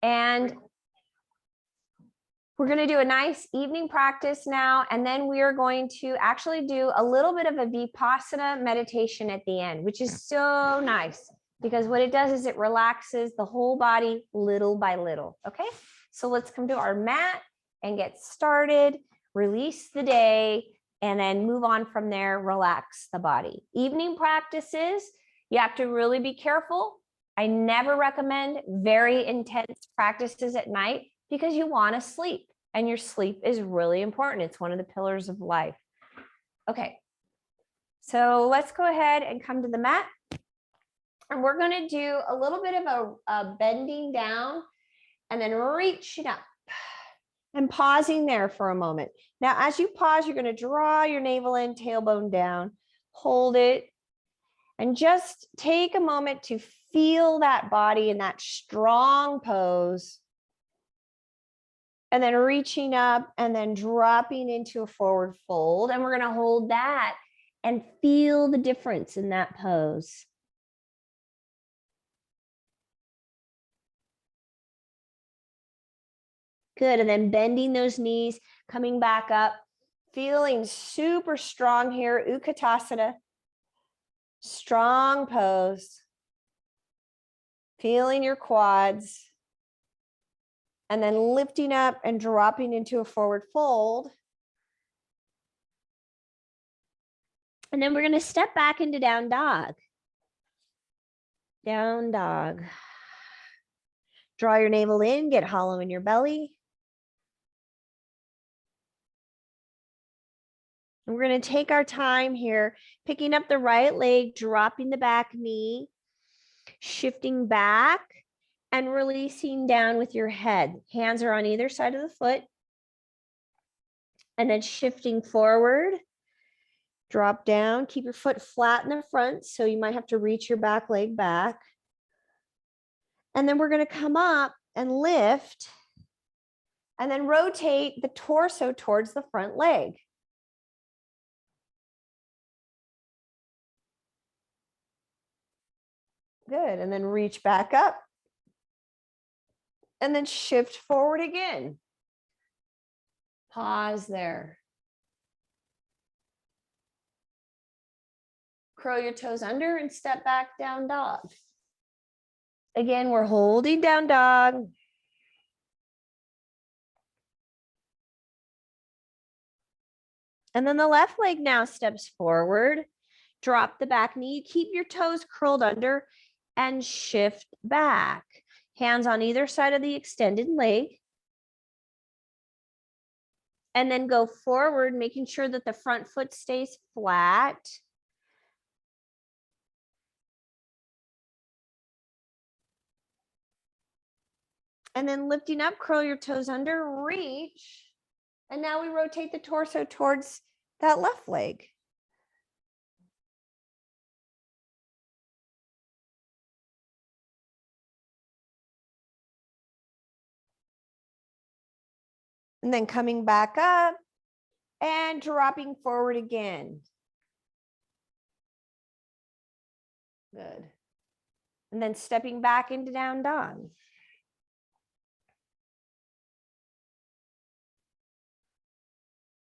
And we're going to do a nice evening practice now, and then we are going to actually do a little bit of a Vipassana meditation at the end, which is so nice because what it does is it relaxes the whole body little by little. Okay, so let's come to our mat and get started, release the day, and then move on from there, relax the body. Evening practices, you have to really be careful. I never recommend very intense practices at night because you want to sleep, and your sleep is really important. It's one of the pillars of life. Okay, so let's go ahead and come to the mat. And we're going to do a little bit of a bending down and then reaching up and pausing there for a moment. Now, as you pause, you're going to draw your navel in, tailbone down, hold it, and just take a moment to feel that body in that strong pose. And then reaching up and then dropping into a forward fold. And we're going to hold that and feel the difference in that pose. Good. And then bending those knees, coming back up, feeling super strong here. Utkatasana. Strong pose. Feeling your quads. And then lifting up and dropping into a forward fold. And then we're going to step back into down dog. Down dog. Draw your navel in, get hollow in your belly. And we're going to take our time here, picking up the right leg, dropping the back knee, shifting back, and releasing down with your head. Hands are on either side of the foot. And then shifting forward, drop down, keep your foot flat in the front. So you might have to reach your back leg back. And then we're going to come up and lift and then rotate the torso towards the front leg. Good. And then reach back up. And then shift forward again. Pause there. Curl your toes under and step back, down dog. Again, we're holding down dog. And then the left leg now steps forward. Drop the back knee. Keep your toes curled under and shift back. Hands on either side of the extended leg. And then go forward, making sure that the front foot stays flat. And then lifting up, curl your toes under, reach. And now we rotate the torso towards that left leg. And then coming back up and dropping forward again. Good. And then stepping back into down dog.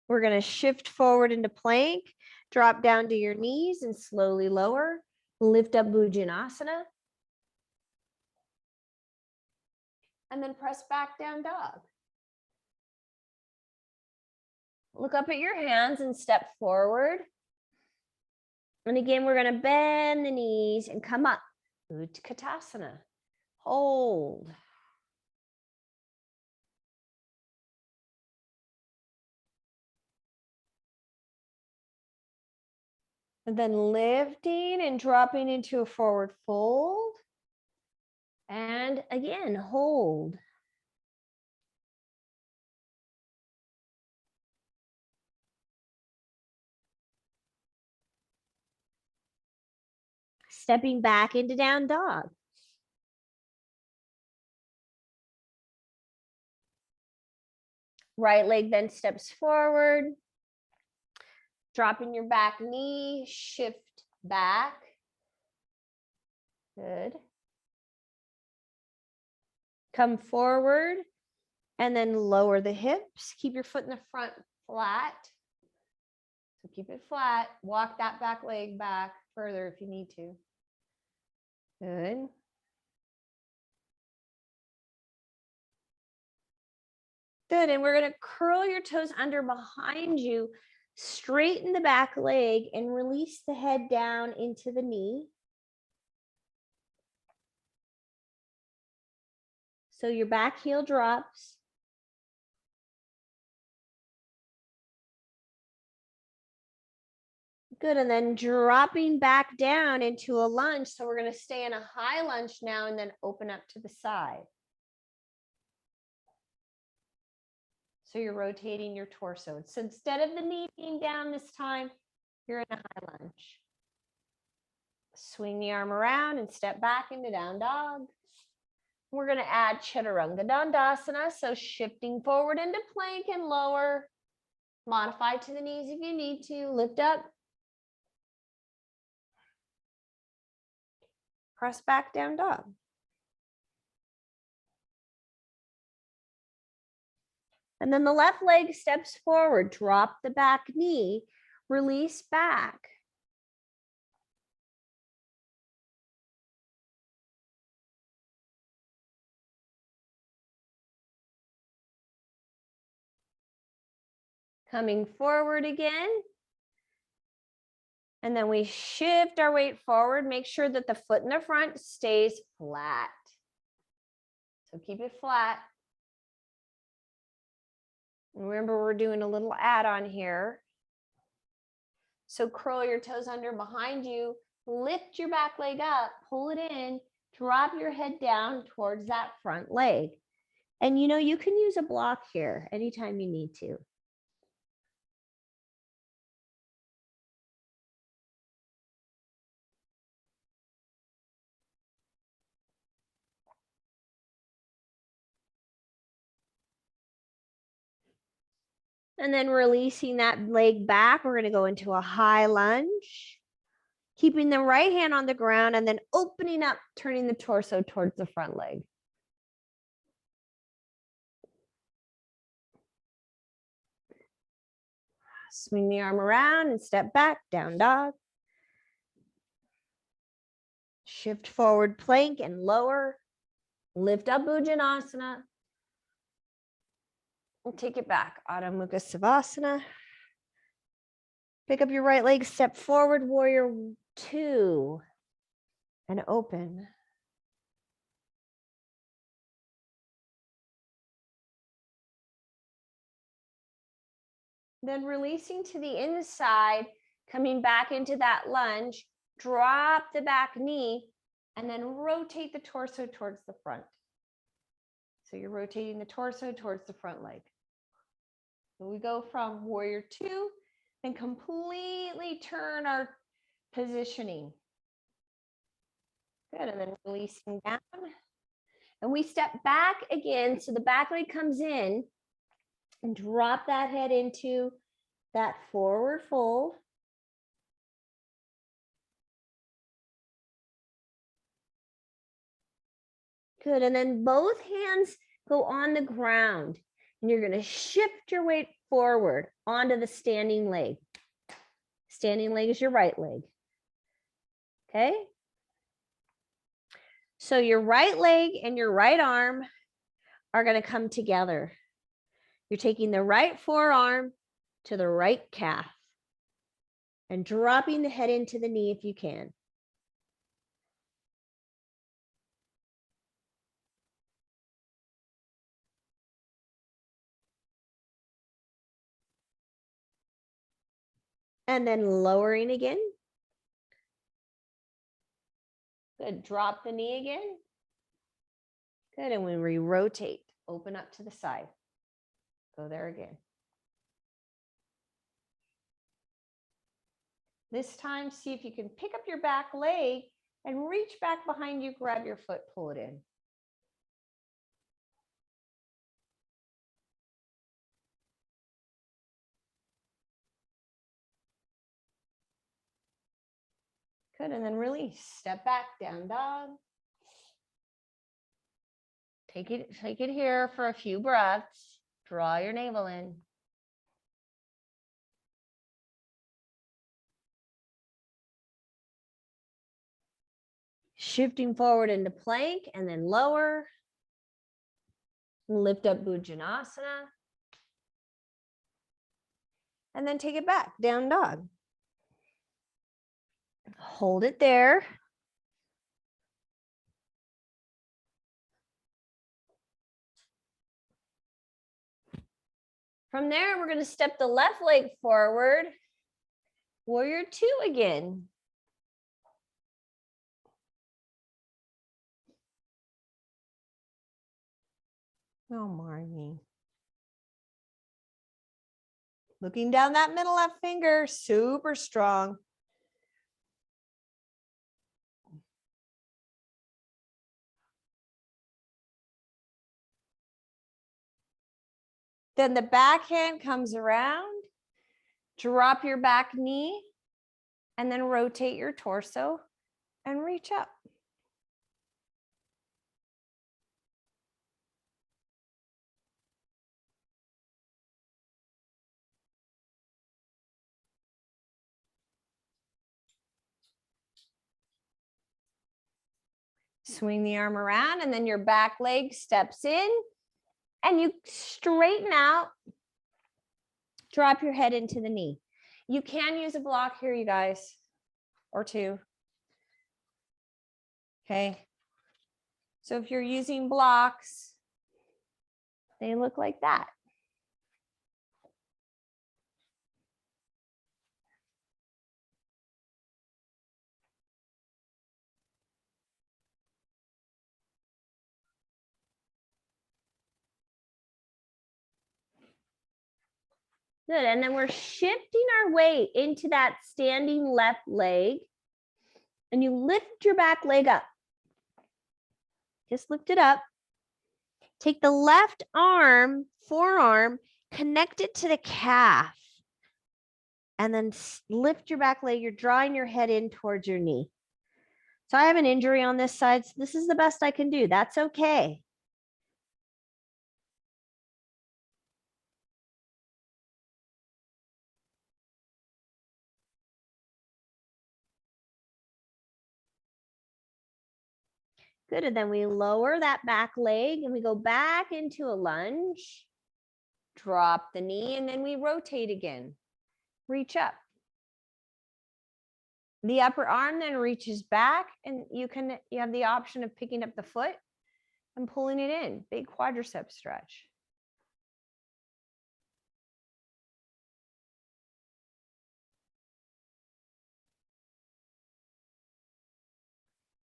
We're going to shift forward into plank, drop down to your knees and slowly lower. Lift up Bhujanasana. And then press back down dog. Look up at your hands and step forward. And again, we're going to bend the knees and come up. Utkatasana. Hold. And then lifting and dropping into a forward fold. And again, hold. Stepping back into down dog. Right leg then steps forward. Dropping your back knee, shift back. Good. Come forward and then lower the hips. Keep your foot in the front flat. So keep it flat. Walk that back leg back further if you need to. Good. Good, and we're gonna curl your toes under behind you, straighten the back leg and release the head down into the knee. So your back heel drops. Good, and then dropping back down into a lunge. So we're gonna stay in a high lunge now and then open up to the side. So you're rotating your torso. So instead of the knee being down this time, you're in a high lunge. Swing the arm around and step back into down dog. We're going to add Chaturanga Dandasana. So shifting forward into plank and lower. Modify to the knees if you need to. Lift up. Press back down dog. And then the left leg steps forward. Drop the back knee. Release back. Coming forward again. And then we shift our weight forward. Make sure that the foot in the front stays flat. So keep it flat. Remember, we're doing a little add-on here. So curl your toes under behind you. Lift your back leg up. Pull it in. Drop your head down towards that front leg. And you know, you can use a block here anytime you need to. And then releasing that leg back, we're going to go into a high lunge. Keeping the right hand on the ground and then opening up, turning the torso towards the front leg. Swing the arm around and step back, down dog. Shift forward plank and lower. Lift up Bhujanasana. And take it back, Adho Mukha Shavasana. Pick up your right leg, step forward, warrior 2, and open. Then releasing to the inside, coming back into that lunge, drop the back knee, and then rotate the torso towards the front. So you're rotating the torso towards the front leg. So we go from warrior 2 and completely turn our positioning. Good, and then releasing down. And we step back again, so the back leg comes in, and drop that head into that forward fold. Good, and then both hands go on the ground, and you're going to shift your weight forward onto the standing leg. Standing leg is your right leg. Okay? So your right leg and your right arm are going to come together. You're taking the right forearm to the right calf and dropping the head into the knee if you can. And then lowering again. Good, drop the knee again. Good, and when we rotate, open up to the side. Go there again. This time, see if you can pick up your back leg and reach back behind you, grab your foot, pull it in. Good, and then release. Step back, down dog. Take it here for a few breaths. Draw your navel in. Shifting forward into plank and then lower. Lift up Bhujanasana. And then take it back, down dog. Hold it there. From there, we're going to step the left leg forward. Warrior two again. Oh, Marnie. Looking down that middle left finger, super strong. Then the back hand comes around, drop your back knee, and then rotate your torso and reach up. Swing the arm around, and then your back leg steps in, and you straighten out. Drop your head into the knee. You can use a block here, you guys, or two. Okay. So if you're using blocks, they look like that. Good, and then we're shifting our weight into that standing left leg, and you lift your back leg up. Just lift it up. Take the left arm, forearm, connect it to the calf, and then lift your back leg. You're drawing your head in towards your knee. So I have an injury on this side, so this is the best I can do. That's okay. Good, and then we lower that back leg and we go back into a lunge. Drop the knee, and then we rotate again. Reach up. The upper arm then reaches back, and you have the option of picking up the foot and pulling it in. Big quadricep stretch.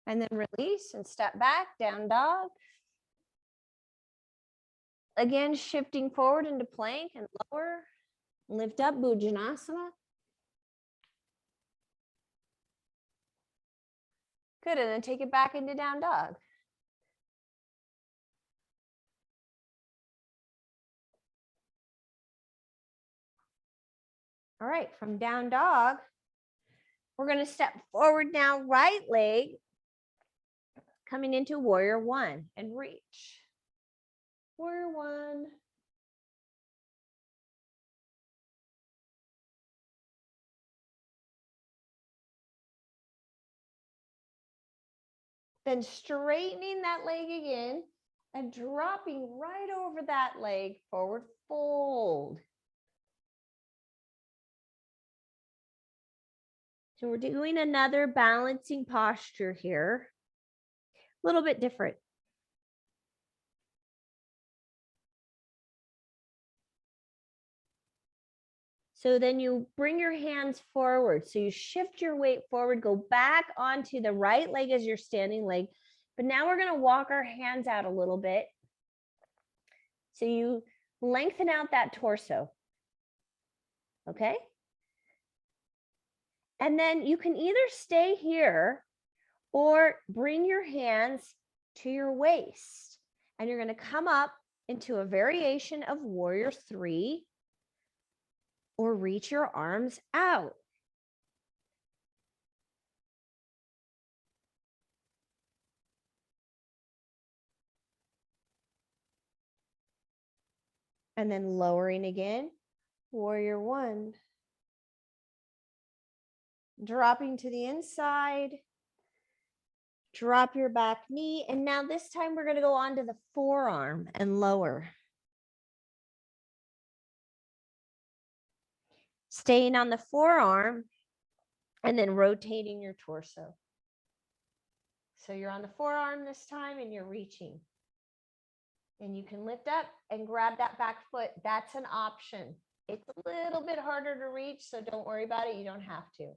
And then release and step back, down dog. Again, shifting forward into plank and lower. Lift up, Bhujanasana. Good, and then take it back into down dog. All right, from down dog, we're going to step forward now, right leg, coming into warrior one and reach. Warrior one. Then straightening that leg again and dropping right over that leg, forward fold. So we're doing another balancing posture here. A little bit different. So then you bring your hands forward. So you shift your weight forward, go back onto the right leg as your standing leg. But now we're going to walk our hands out a little bit. So you lengthen out that torso. Okay? And then you can either stay here or bring your hands to your waist. And you're going to come up into a variation of warrior three, or reach your arms out. And then lowering again. Warrior one. Dropping to the inside. Drop your back knee. And now this time we're going to go onto the forearm and lower. Staying on the forearm and then rotating your torso. So you're on the forearm this time and you're reaching. And you can lift up and grab that back foot. That's an option. It's a little bit harder to reach, so don't worry about it. You don't have to.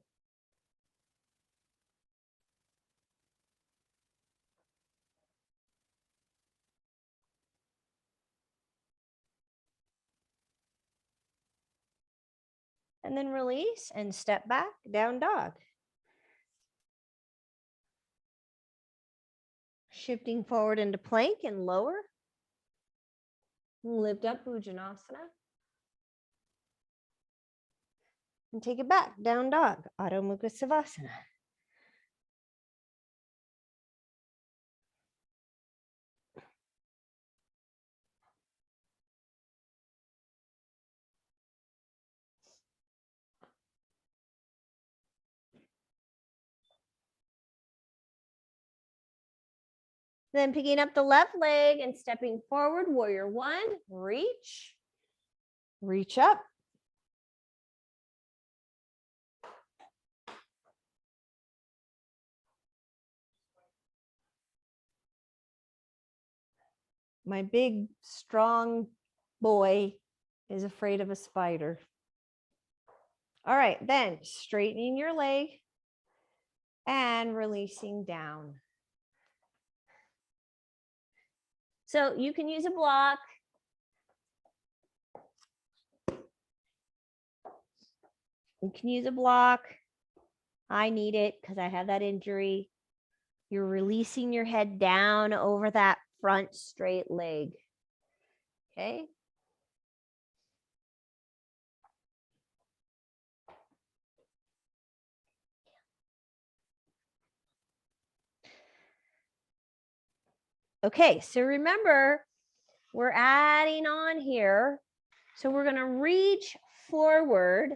And then release and step back, down dog. Shifting forward into plank and lower. Lift up, Bhujanasana. And take it back, down dog, Adho Mukha Savasana. Then picking up the left leg and stepping forward, warrior one, reach up. My big, strong boy is afraid of a spider. All right, then straightening your leg and releasing down. So you can use a block. You can use a block. I need it because I have that injury. You're releasing your head down over that front straight leg. Okay. Okay, so remember, we're adding on here. So we're going to reach forward,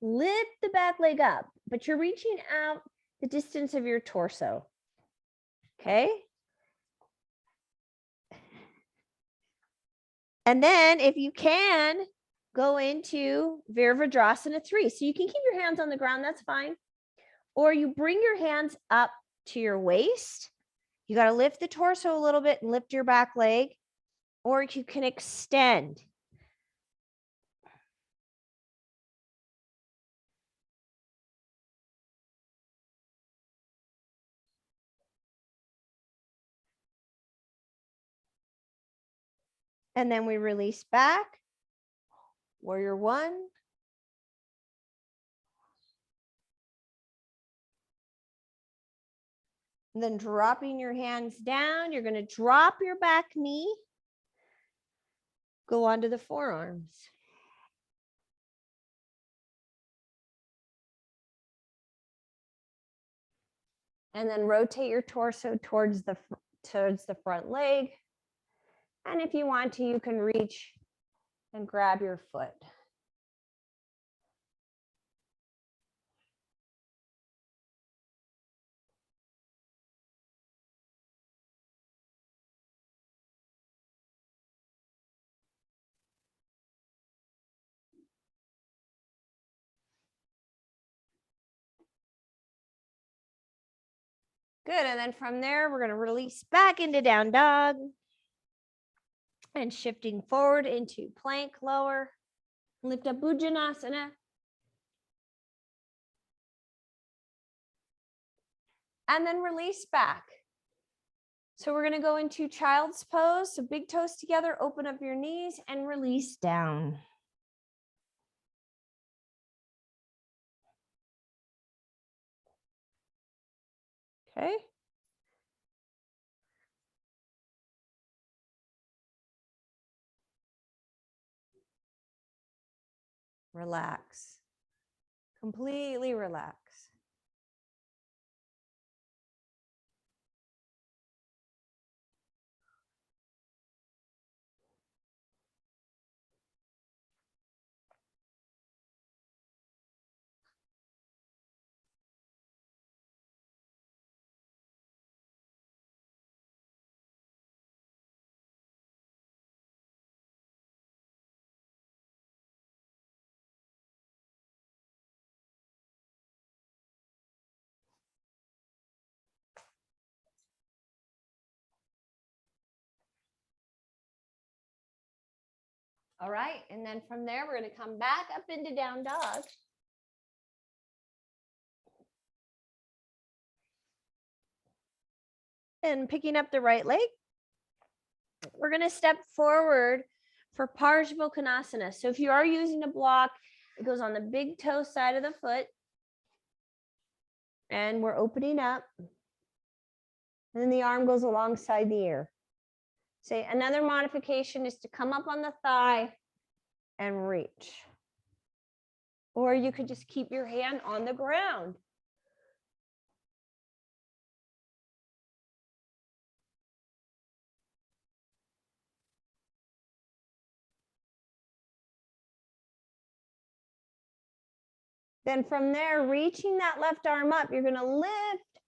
lift the back leg up, but you're reaching out the distance of your torso. Okay. And then if you can, go into Verifidrosana 3. So you can keep your hands on the ground, that's fine. Or you bring your hands up to your waist. You got to lift the torso a little bit and lift your back leg. Or you can extend. And then we release back. Warrior one. And then dropping your hands down, you're going to drop your back knee. Go onto the forearms. And then rotate your torso towards the front leg. And if you want to, you can reach and grab your foot. Good, and then from there, we're going to release back into down dog. And shifting forward into plank lower. Lift up Bhujanasana. And then release back. So we're going to go into child's pose. So big toes together, open up your knees and release down. Okay. Relax. Completely relax. All right, and then from there, we're going to come back up into down dog. And picking up the right leg, we're going to step forward for Kanasana. So if you are using a block, it goes on the big toe side of the foot. And we're opening up. And then the arm goes alongside the ear. Say another modification is to come up on the thigh and reach. Or you could just keep your hand on the ground. Then from there, reaching that left arm up, you're going to lift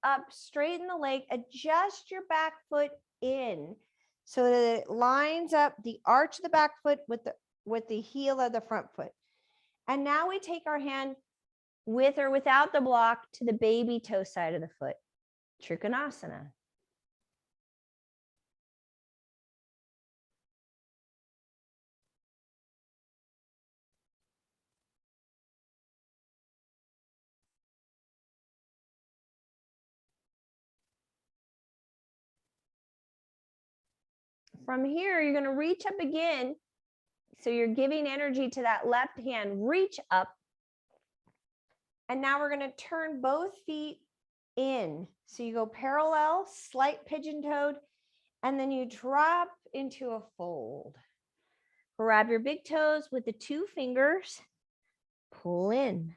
up, straighten the leg, adjust your back foot in so that it lines up the arch of the back foot with the heel of the front foot. And now we take our hand with or without the block to the baby toe side of the foot, Trikonasana. From here, you're going to reach up again. So you're giving energy to that left hand, reach up. And now we're going to turn both feet in. So you go parallel, slight pigeon-toed, and then you drop into a fold. Grab your big toes with the 2 fingers, pull in.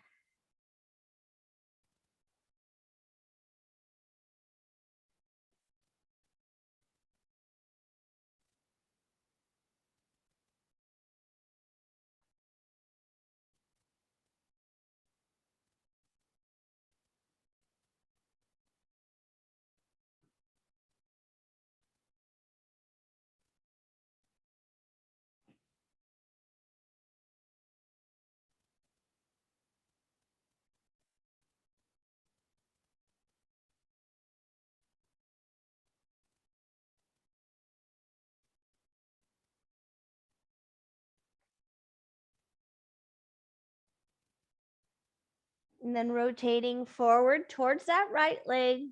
And then rotating forward towards that right leg.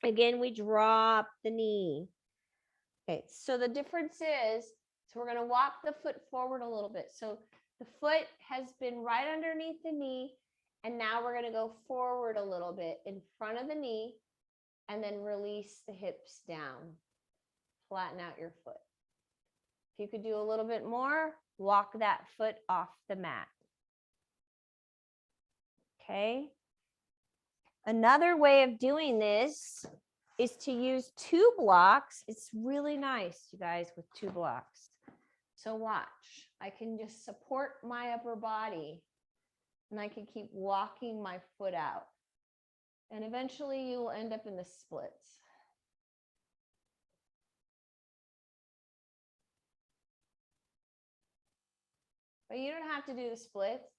Again, we drop the knee. Okay, so the difference is, so we're going to walk the foot forward a little bit. So the foot has been right underneath the knee, and now we're going to go forward a little bit in front of the knee, and then release the hips down. Flatten out your foot. If you could do a little bit more, walk that foot off the mat. Okay. Another way of doing this is to use 2 blocks. It's really nice, you guys, with 2 blocks. So watch. I can just support my upper body, and I can keep walking my foot out. And eventually you will end up in the splits. But you don't have to do the splits.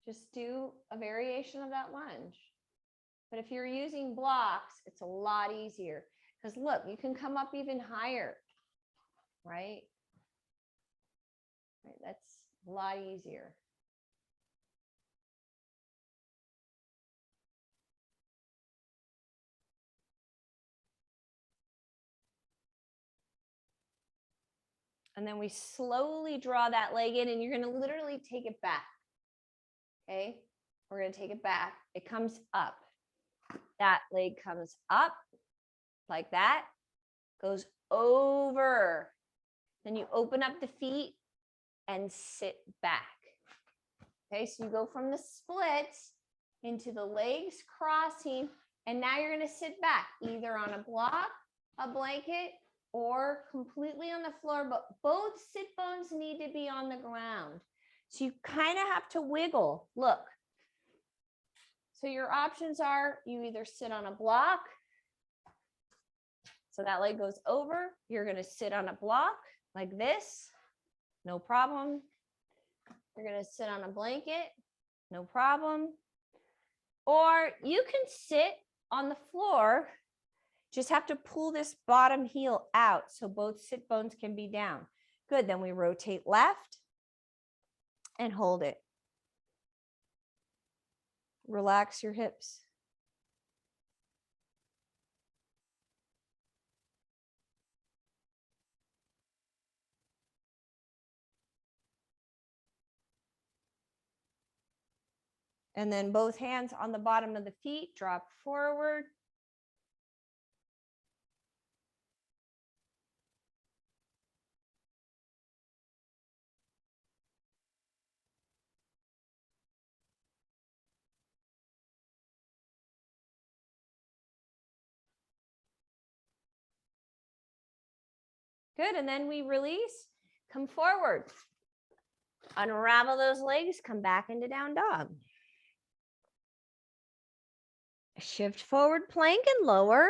Just do a variation of that lunge. But if you're using blocks, it's a lot easier. Because look, you can come up even higher, right? That's a lot easier. And then we slowly draw that leg in, and you're going to literally take it back. Okay, we're going to take it back. It comes up. That leg comes up like that, goes over. Then you open up the feet and sit back. Okay, so you go from the splits into the legs crossing, and now you're going to sit back either on a block, a blanket, or completely on the floor, but both sit bones need to be on the ground. So you kind of have to wiggle. Look. So your options are you either sit on a block. So that leg goes over. You're going to sit on a block like this. No problem. You're going to sit on a blanket. No problem. Or you can sit on the floor. Just have to pull this bottom heel out so both sit bones can be down. Good. Then we rotate left and hold it. Relax your hips. And then both hands on the bottom of the feet, drop forward. Good. And then we release, come forward. Unravel those legs, come back into down dog. Shift forward, plank and lower.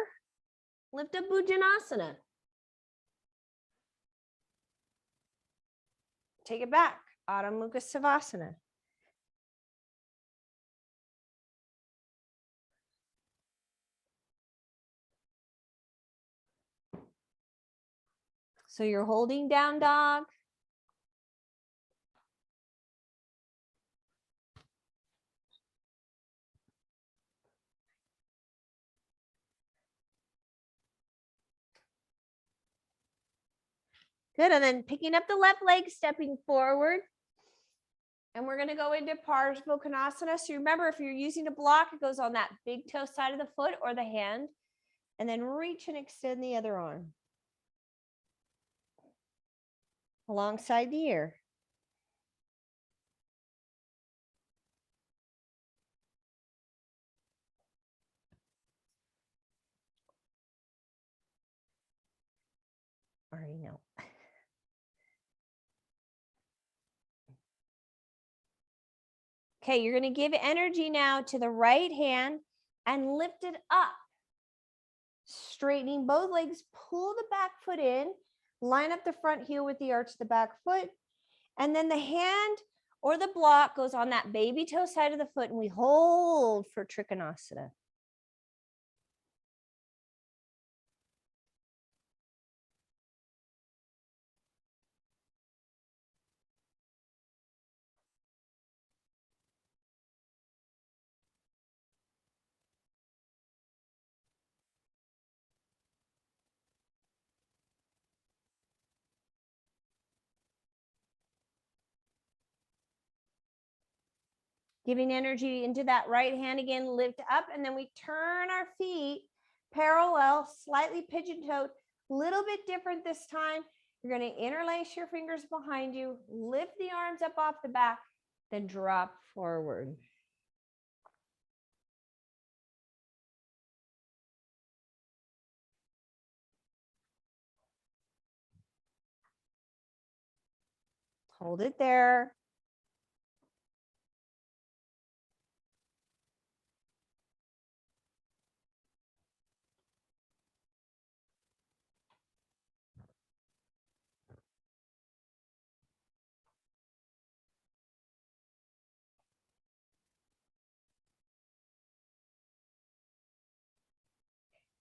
Lift up Bhujanasana. Take it back, Adho Mukha Shavasana. So you're holding down dog. Good, and then picking up the left leg, stepping forward. And we're gonna go into Kanasana. So remember, if you're using a block, it goes on that big toe side of the foot or the hand. And then reach and extend the other arm. Alongside the ear. Already know. Okay, you're going to give energy now to the right hand and lift it up. Straightening both legs, pull the back foot in, line up the front heel with the arch of the back foot, and then the hand or the block goes on that baby toe side of the foot, and we hold for Trikonasana. Giving energy into that right hand again, lift up, and then we turn our feet parallel, slightly pigeon-toed, a little bit different this time. You're going to interlace your fingers behind you, lift the arms up off the back, then drop forward. Hold it there.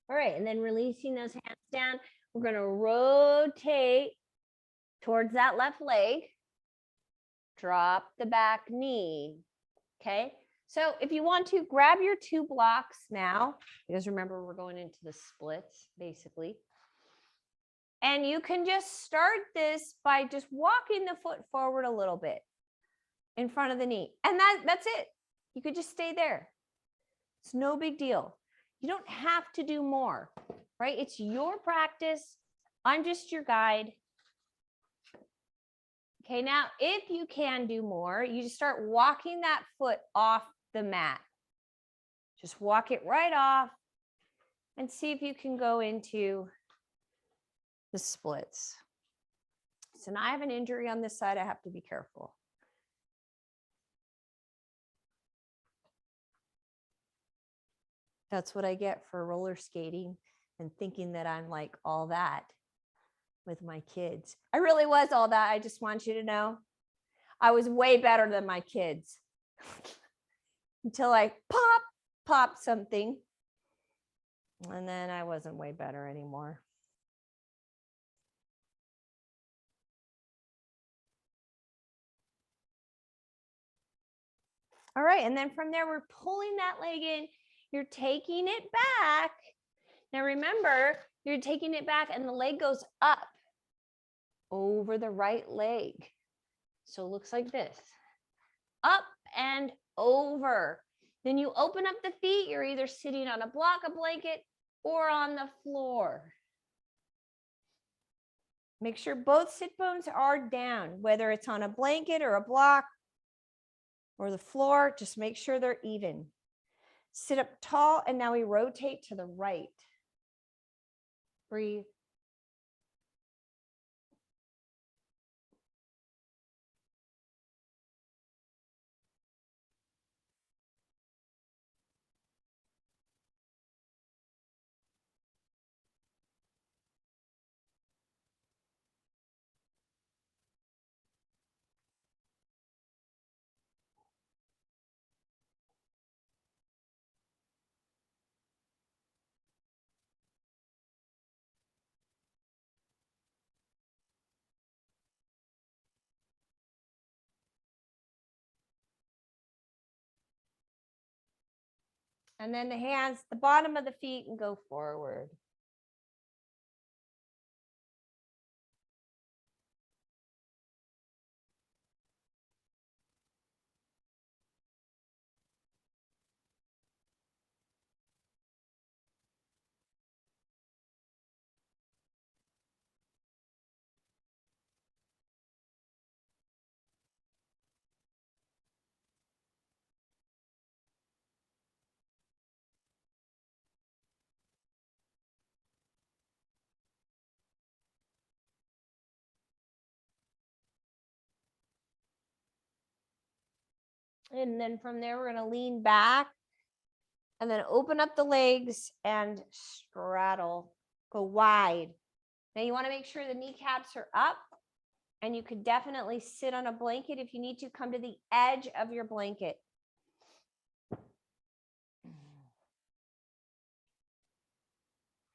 All right, and then releasing those hands down, we're going to rotate towards that left leg. Drop the back knee. Okay, so if you want to, grab your two blocks now, because remember, we're going into the splits, basically. And you can just start this by just walking the foot forward a little bit in front of the knee. And that's it. You could just stay there. It's no big deal. You don't have to do more, right? It's your practice. I'm just your guide. Okay, now if you can do more, you just start walking that foot off the mat. Just walk it right off and see if you can go into the splits. So now I have an injury on this side. I have to be careful. That's what I get for roller skating and thinking that I'm like all that with my kids. I really was all that. I just want you to know. I was way better than my kids until I pop something. And then I wasn't way better anymore. All right, and then from there, we're pulling that leg in. You're taking it back. Now remember, you're taking it back and the leg goes up over the right leg. So it looks like this. Up and over. Then you open up the feet. You're either sitting on a block, a blanket, or on the floor. Make sure both sit bones are down, whether it's on a blanket or a block or the floor, just make sure they're even. Sit up tall, and now we rotate to the right. Breathe. And then the hands, the bottom of the feet, and go forward. And then from there, we're going to lean back and then open up the legs and straddle, go wide. Now you want to make sure the kneecaps are up, and you could definitely sit on a blanket if you need to. Come to the edge of your blanket.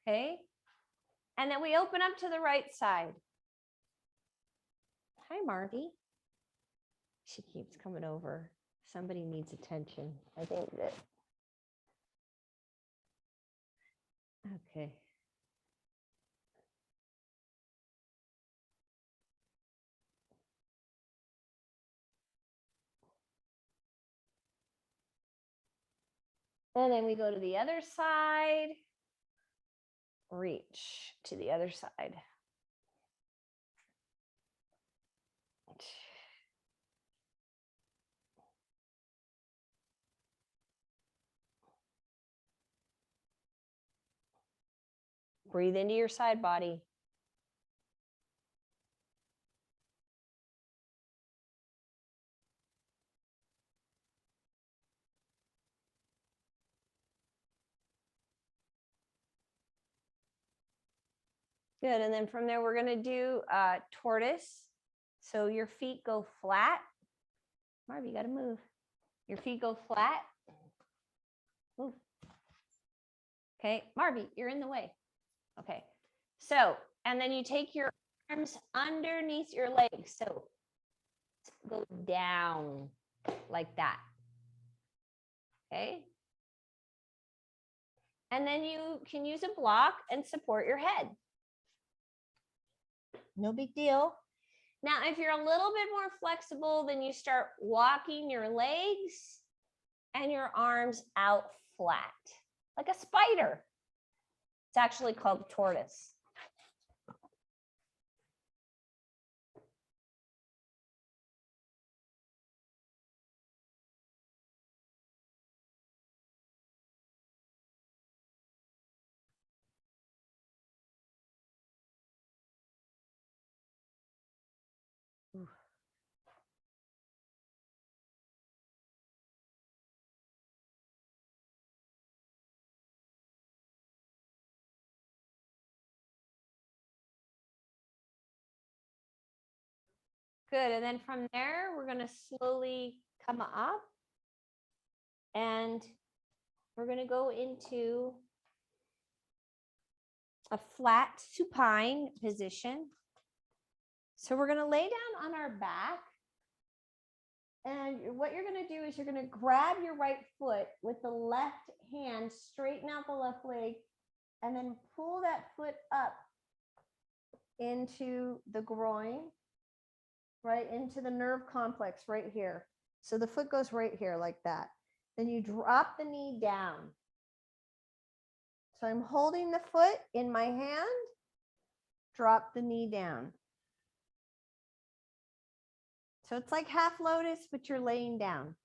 Okay. And then we open up to the right side. Hi, Marty. She keeps coming over. Somebody needs attention. I think that. Okay. And then we go to the other side. Reach to the other side. Breathe into your side body. Good. And then from there, we're going to do tortoise. So your feet go flat. Marv, you got to move. Your feet go flat. Move. Okay. Marvy, you're in the way. Okay. So, and then you take your arms underneath your legs. So go down like that. Okay. And then you can use a block and support your head. No big deal. Now, if you're a little bit more flexible, then you start walking your legs and your arms out flat, like a spider. It's actually called tortoise. Ooh. Good. And then from there, we're going to slowly come up and we're going to go into a flat supine position. So we're going to lay down on our back And what you're going to do is you're going to grab your right foot with the left hand, straighten out the left leg, and then pull that foot up into the groin, right into the nerve complex right here. So the foot goes right here like that. Then you drop the knee down. So I'm holding the foot in my hand, drop the knee down. So it's like half lotus, but you're laying down.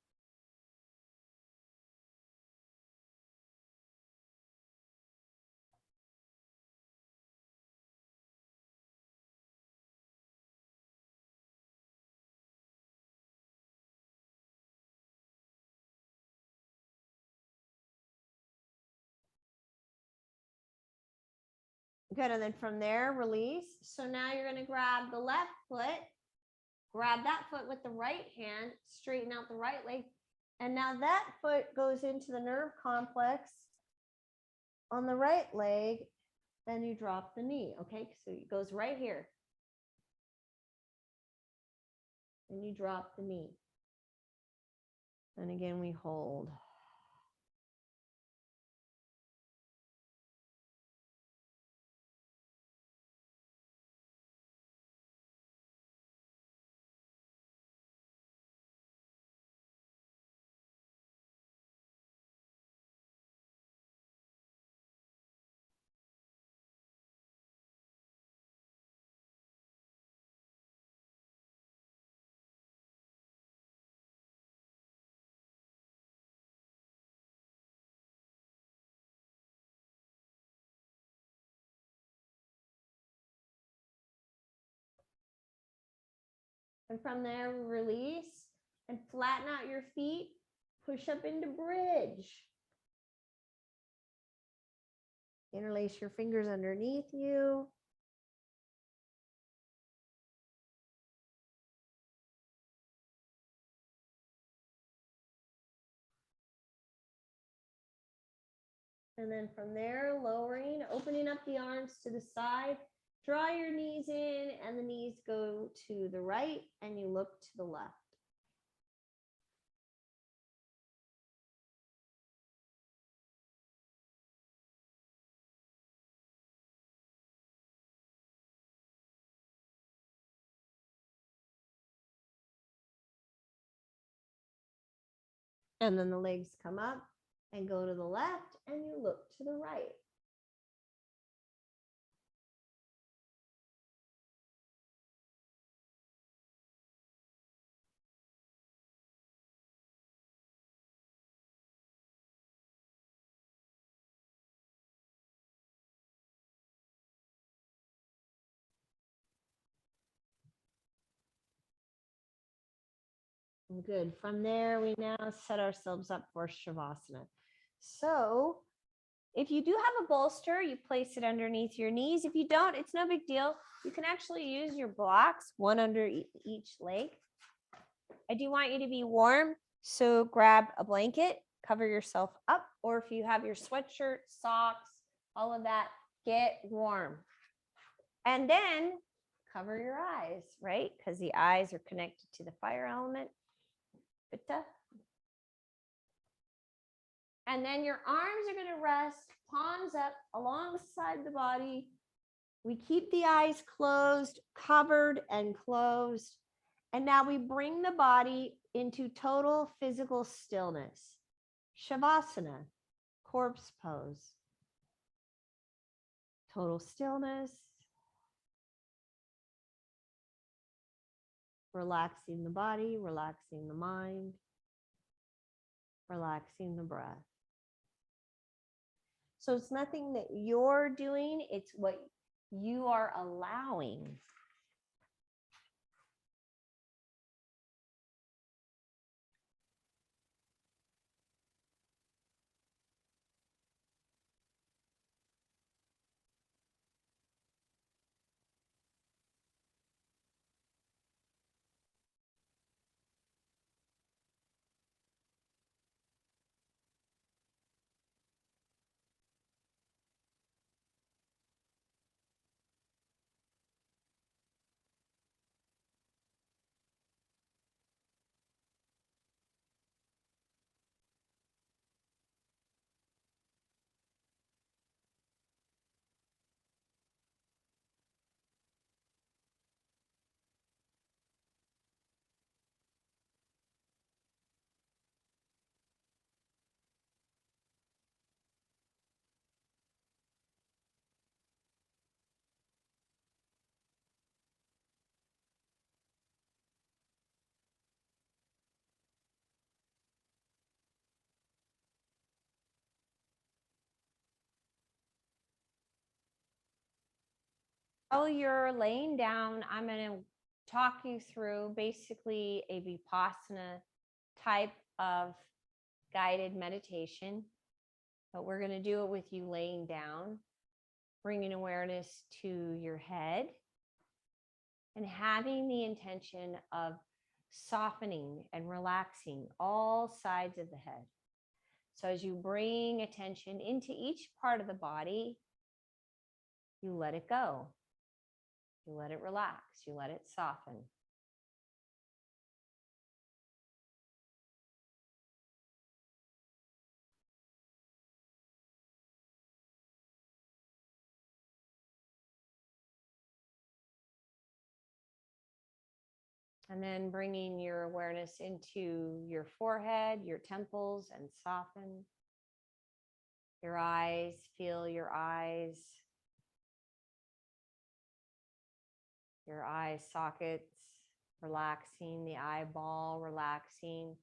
Good, and then from there, release. So now you're going to grab the left foot, grab that foot with the right hand, straighten out the right leg. And now that foot goes into the nerve complex on the right leg, and you drop the knee, okay? So it goes right here. And you drop the knee. And again, we hold. And from there, release and flatten out your feet. Push up into bridge. Interlace your fingers underneath you. And then from there, lowering, opening up the arms to the side. Draw your knees in, and the knees go to the right, and you look to the left. And then the legs come up and go to the left, and you look to the right. Good. From there, we now set ourselves up for Shavasana. So if you do have a bolster, you place it underneath your knees. If you don't, it's no big deal. You can actually use your blocks, one under each leg. I do want you to be warm, so grab a blanket, cover yourself up, or if you have your sweatshirt, socks, all of that, get warm. And then cover your eyes, right? Because the eyes are connected to the fire element. Pitta. And then your arms are going to rest, palms up alongside the body. We keep the eyes closed, covered and closed. And now we bring the body into total physical stillness. Shavasana, corpse pose. Total stillness. Relaxing the body, relaxing the mind, relaxing the breath. So it's nothing that you're doing, it's what you are allowing. While you're laying down, I'm going to talk you through basically a Vipassana type of guided meditation, but we're going to do it with you laying down, bringing awareness to your head and having the intention of softening and relaxing all sides of the head. So as you bring attention into each part of the body, you let it go. You let it relax. You let it soften. And then bringing your awareness into your forehead, your temples, and soften. Your eyes, feel your eyes. Your eye sockets, relaxing, the eyeball, relaxing,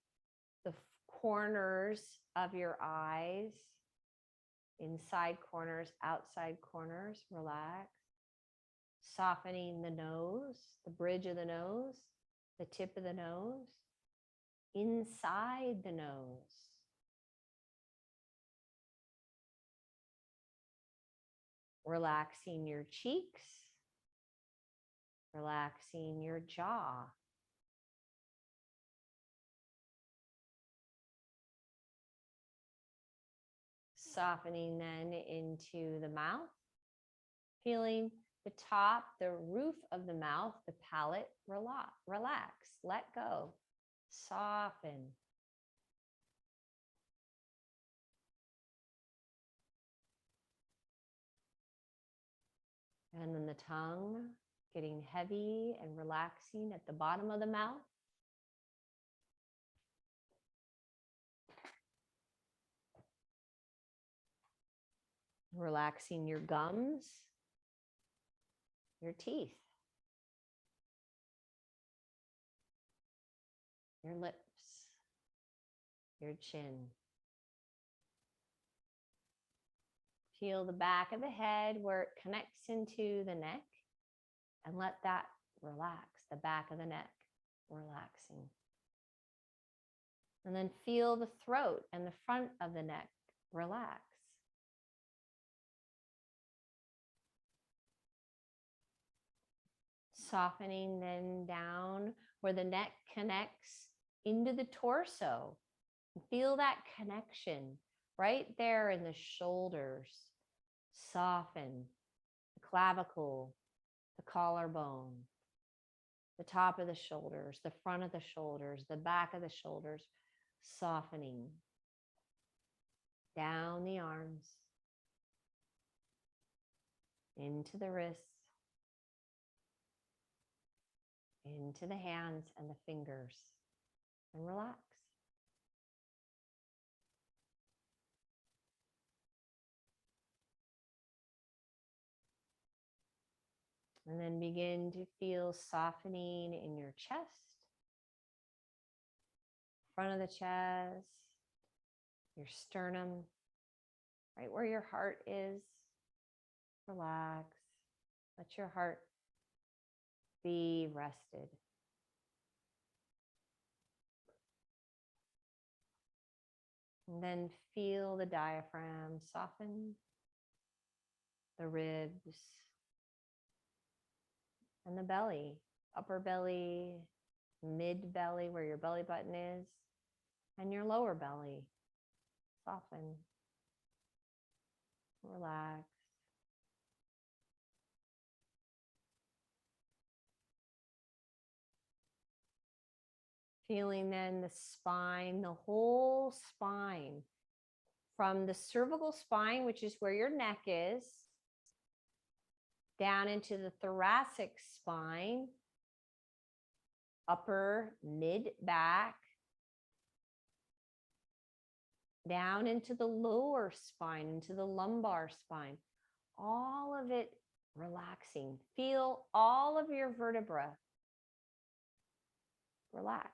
the corners of your eyes, inside corners, outside corners, relax. Softening the nose, the bridge of the nose, the tip of the nose, inside the nose. Relaxing your cheeks, relaxing your jaw. Softening then into the mouth, feeling the top, the roof of the mouth, the palate, relax, let go, soften. And then the tongue getting heavy and relaxing at the bottom of the mouth. Relaxing your gums, your teeth, your lips, your chin. Feel the back of the head where it connects into the neck, and let that relax, the back of the neck relaxing. And then feel the throat and the front of the neck relax. Softening then down where the neck connects into the torso. Feel that connection right there in the shoulders. Soften the clavicle, the collarbone, the top of the shoulders, the front of the shoulders, the back of the shoulders, softening down the arms, into the wrists, into the hands and the fingers, and relax. And then begin to feel softening in your chest, front of the chest, your sternum, right where your heart is. Relax. Let your heart be rested. And then feel the diaphragm soften, the ribs, and the belly, upper belly, mid belly, where your belly button is, and your lower belly. Soften, relax. Feeling then the spine, the whole spine, from the cervical spine, which is where your neck is, down into the thoracic spine, upper mid back, down into the lower spine, into the lumbar spine, all of it relaxing. Feel all of your vertebra relax.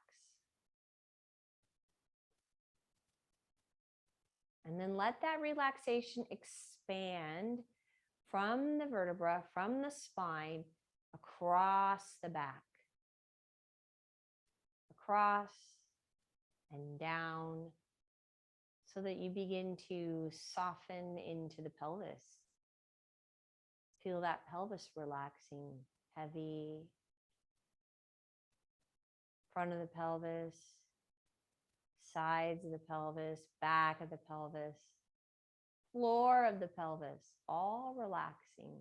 And then let that relaxation expand from the vertebra, from the spine, across the back, across and down, so that you begin to soften into the pelvis. Feel that pelvis relaxing, heavy, front of the pelvis, sides of the pelvis, back of the pelvis, floor of the pelvis, all relaxing.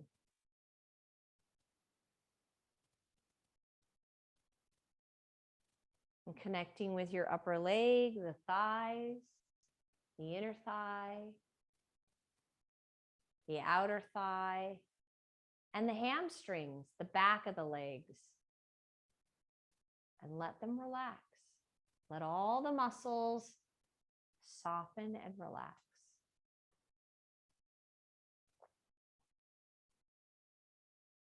And connecting with your upper leg, the thighs, the inner thigh, the outer thigh, and the hamstrings, the back of the legs. And let them relax. Let all the muscles soften and relax.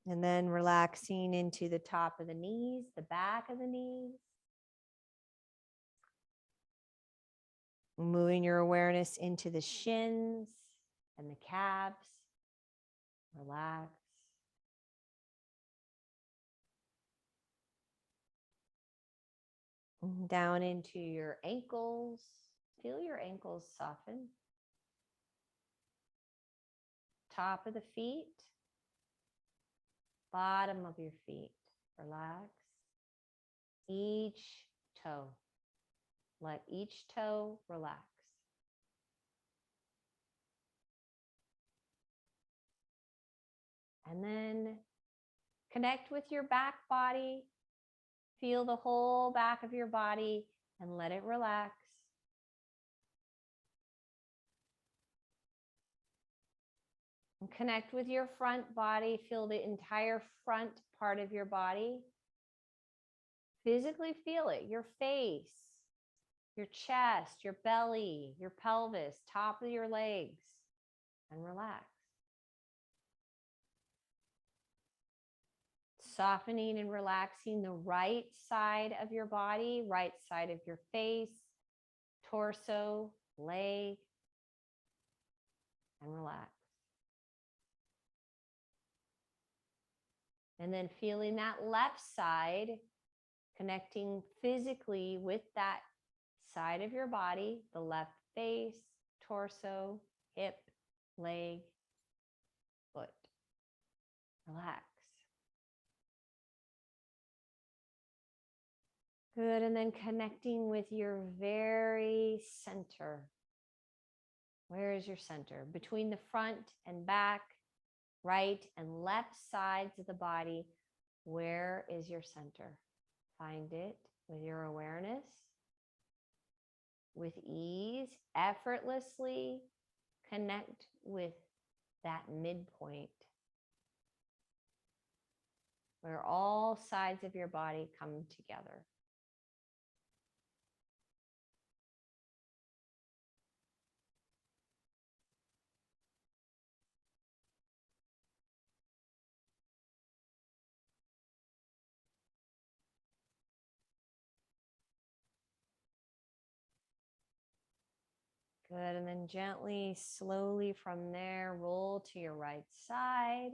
And then relaxing into the top of the knees, the back of the knees. Moving your awareness into the shins and the calves. Relax. Down into your ankles. Feel your ankles soften. Top of the feet. Bottom of your feet. Relax. Each toe. Let each toe relax. And then connect with your back body. Feel the whole back of your body and let it relax. And connect with your front body. Feel the entire front part of your body. Physically feel it, your face, your chest, your belly, your pelvis, top of your legs, and relax. Softening and relaxing the right side of your body, right side of your face, torso, leg, and relax. And then feeling that left side, connecting physically with that side of your body, the left face, torso, hip, leg, foot. Relax. Good, and then connecting with your very center. Where is your center? Between the front and back, right and left sides of the body, where is your center? Find it with your awareness. With ease, effortlessly connect with that midpoint where all sides of your body come together. Good, and then gently, slowly from there, roll to your right side.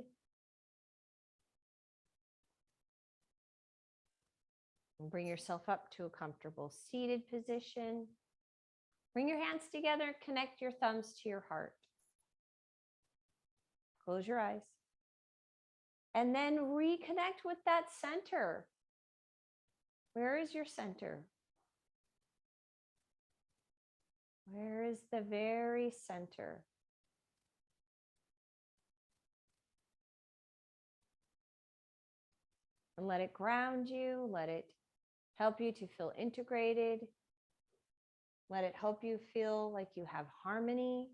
And bring yourself up to a comfortable seated position. Bring your hands together, connect your thumbs to your heart. Close your eyes. And then reconnect with that center. Where is your center? Where is the very center? And let it ground you. Let it help you to feel integrated. Let it help you feel like you have harmony.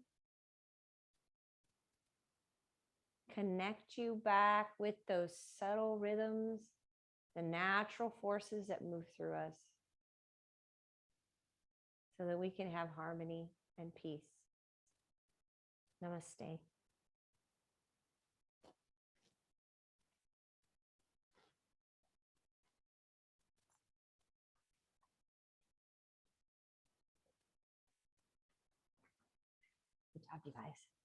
Connect you back with those subtle rhythms, the natural forces that move through us, so that we can have harmony and peace. Namaste. Good job, you guys.